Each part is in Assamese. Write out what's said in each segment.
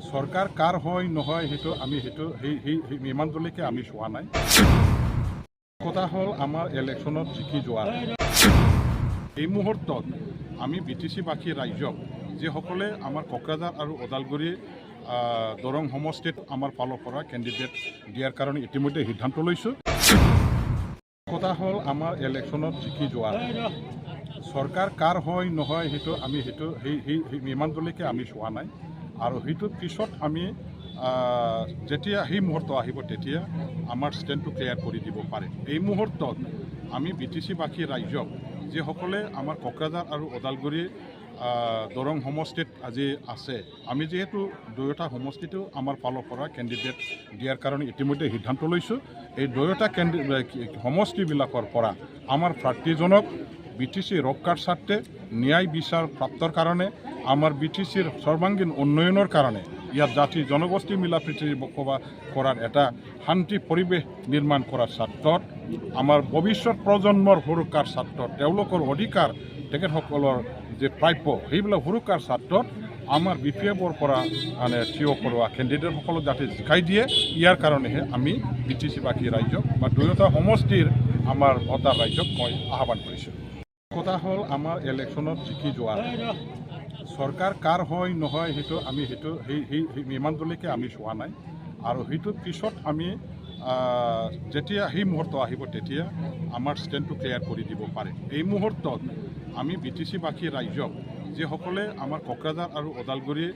সৰকাৰ কাৰ হয় নহয় সেইটো আমি সেই ইমানলৈকে আমি চোৱা নাই। কথা হ'ল আমাৰ ইলেকশ্যনত জিকি যোৱা এই মুহূৰ্তত আমি BTC-বাসী ৰাইজক যিসকলে আমাৰ কোকৰাঝাৰ আৰু ওদালগুৰি দৰং সমষ্টিত আমাৰ ফালৰ পৰা কেণ্ডিডেট দিয়াৰ কাৰণে ইতিমধ্যে সিদ্ধান্ত লৈছোঁ। কথা হ'ল আমাৰ ইলেকশ্যনত জিকি যোৱা চৰকাৰ কাৰ হয় নহয় সেইটো আমি সেই ইমানলৈকে আমি চোৱা নাই। আৰু সেইটোৰ পিছত আমি যেতিয়া সেই মুহূৰ্ত আহিব তেতিয়া আমাৰ ষ্টেণ্ডটো ক্লিয়াৰ কৰি দিব পাৰে। এই মুহূৰ্তত আমি BTC-বাসী ৰাইজক যিসকলে আমাৰ কোকৰাঝাৰ আৰু ওদালগুৰি দৰং সমষ্টিত আজি আছে, আমি যিহেতু দুয়োটা সমষ্টিটো আমাৰ ফালৰ পৰা কেণ্ডিডেট দিয়াৰ কাৰণে ইতিমধ্যে সিদ্ধান্ত লৈছোঁ। এই দুয়োটা সমষ্টিবিলাকৰ পৰা আমাৰ প্ৰাৰ্থীজনক BTC ৰক্ষাৰ স্বাৰ্থে ন্যায় বিচাৰ প্ৰাপ্তৰ কাৰণে আমাৰ BTCৰ সৰ্বাংগীন উন্নয়নৰ কাৰণে ইয়াত জাতি জনগোষ্ঠী মিলা প্ৰীতিৰে বসবাস কৰাৰ এটা শান্তি পৰিৱেশ নিৰ্মাণ কৰাৰ স্বাৰ্থত আমাৰ ভৱিষ্যত প্ৰজন্মৰ সুৰক্ষাৰ স্বাৰ্থত তেওঁলোকৰ অধিকাৰ তেখেতসকলৰ যে প্ৰাপ্য সেইবিলাক সুৰক্ষাৰ স্বাৰ্থত আমাৰ BPF-ৰ পৰা থিয় কৰোৱা কেণ্ডিডেটসকলক যাতে জিকাই দিয়ে, ইয়াৰ কাৰণেহে আমি BTC-বাসী ৰাইজক বা দুয়োটা সমষ্টিৰ আমাৰ ভোটাৰ ৰাইজক মই আহ্বান কৰিছোঁ। কথা হ'ল আমাৰ ইলেকশ্যনত জিকি যোৱা চৰকাৰ কাৰ হয় নহয় সেইটো আমি সেই ইমানলৈকে আমি চোৱা নাই। আৰু সেইটোৰ পিছত আমি যেতিয়া সেই মুহূৰ্ত আহিব তেতিয়া আমাৰ ষ্টেণ্ডটো ক্লিয়াৰ কৰি দিব পাৰে। এই মুহূৰ্তত আমি BTC-বাসী ৰাইজক যিসকলে আমাৰ কোকৰাঝাৰ আৰু ওদালগুৰি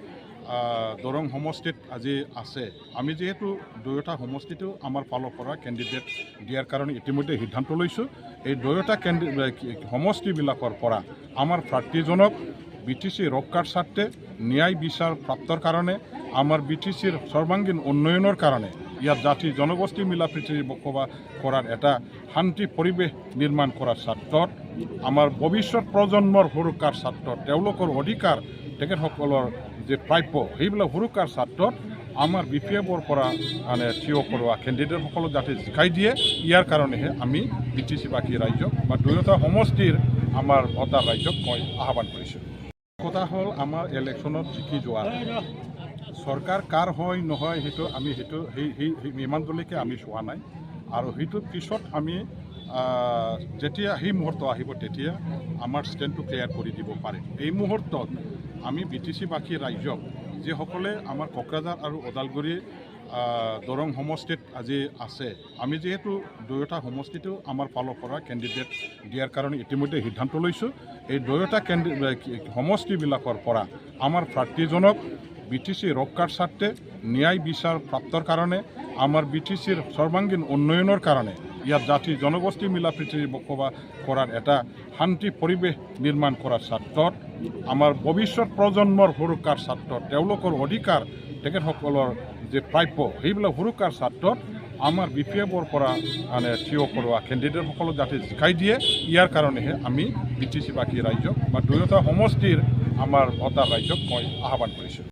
দৰং সমষ্টিত আজি আছে, আমি যিহেতু দুয়োটা সমষ্টিটো আমাৰ ফালৰ পৰা কেণ্ডিডেট দিয়াৰ কাৰণে ইতিমধ্যে সিদ্ধান্ত লৈছোঁ। এই দুয়োটা সমষ্টিবিলাকৰ পৰা আমাৰ প্ৰাৰ্থীজনক BTC ৰক্ষাৰ স্বাৰ্থে ন্যায় বিচাৰ প্ৰাপ্তৰ কাৰণে আমাৰ BTCৰ সৰ্বাংগীন উন্নয়নৰ কাৰণে ইয়াত জাতি জনগোষ্ঠী মিলা প্ৰীতিৰে বসবাস কৰাৰ এটা শান্তি পৰিৱেশ নিৰ্মাণ কৰাৰ স্বাৰ্থত আমাৰ ভৱিষ্যত প্ৰজন্মৰ সুৰক্ষাৰ স্বাৰ্থত তেওঁলোকৰ অধিকাৰ তেখেতসকলৰ যে প্ৰাপ্য সেইবিলাক সুৰক্ষাৰ স্বাৰ্থত আমাৰ BPF-ৰ পৰা থিয় কৰোৱা কেণ্ডিডেটসকলক যাতে জিকাই দিয়ে, ইয়াৰ কাৰণেহে আমি BTC-বাসী ৰাইজক বা দুয়োটা সমষ্টিৰ আমাৰ ভোটাৰ ৰাইজক মই আহ্বান কৰিছোঁ। কথা হ'ল আমাৰ ইলেকশ্যনত জিকি যোৱা চৰকাৰ কাৰ হয় নহয় সেইটো আমি সেই ইমানলৈকে আমি চোৱা নাই। আৰু সেইটোৰ পিছত আমি যেতিয়া সেই মুহূৰ্ত আহিব তেতিয়া আমাৰ ষ্টেণ্ডটো ক্লিয়াৰ কৰি দিব পাৰে। এই মুহূৰ্তত আমি BTC-বাসী ৰাইজক যিসকলে আমাৰ কোকৰাঝাৰ আৰু ওদালগুৰি দৰং সমষ্টিত আজি আছে, আমি যিহেতু দুয়োটা সমষ্টিটো আমাৰ ফালৰ পৰা কেণ্ডিডেট দিয়াৰ কাৰণে ইতিমধ্যে সিদ্ধান্ত লৈছোঁ। এই দুয়োটা সমষ্টিবিলাকৰ পৰা আমাৰ প্ৰাৰ্থীজনক BTC ৰক্ষাৰ স্বাৰ্থে ন্যায় বিচাৰ প্ৰাপ্তৰ কাৰণে আমাৰ BTCৰ সৰ্বাংগীন উন্নয়নৰ কাৰণে ইয়াত জাতি জনগোষ্ঠী মিলা প্ৰীতিৰে বসবাস কৰাৰ এটা শান্তি পৰিৱেশ নিৰ্মাণ কৰাৰ স্বাৰ্থত আমাৰ ভৱিষ্যত প্ৰজন্মৰ সুৰক্ষাৰ স্বাৰ্থত তেওঁলোকৰ অধিকাৰ তেখেতসকলৰ যে প্ৰাপ্য সেইবিলাক সুৰক্ষাৰ স্বাৰ্থত আমাৰ BPF-ৰ পৰা থিয় কৰোৱা কেণ্ডিডেটসকলক যাতে জিকাই দিয়ে, ইয়াৰ কাৰণেহে আমি BTC-বাসী ৰাইজক বা দুয়োটা সমষ্টিৰ আমাৰ ভোটাৰ ৰাইজক মই আহ্বান কৰিছোঁ।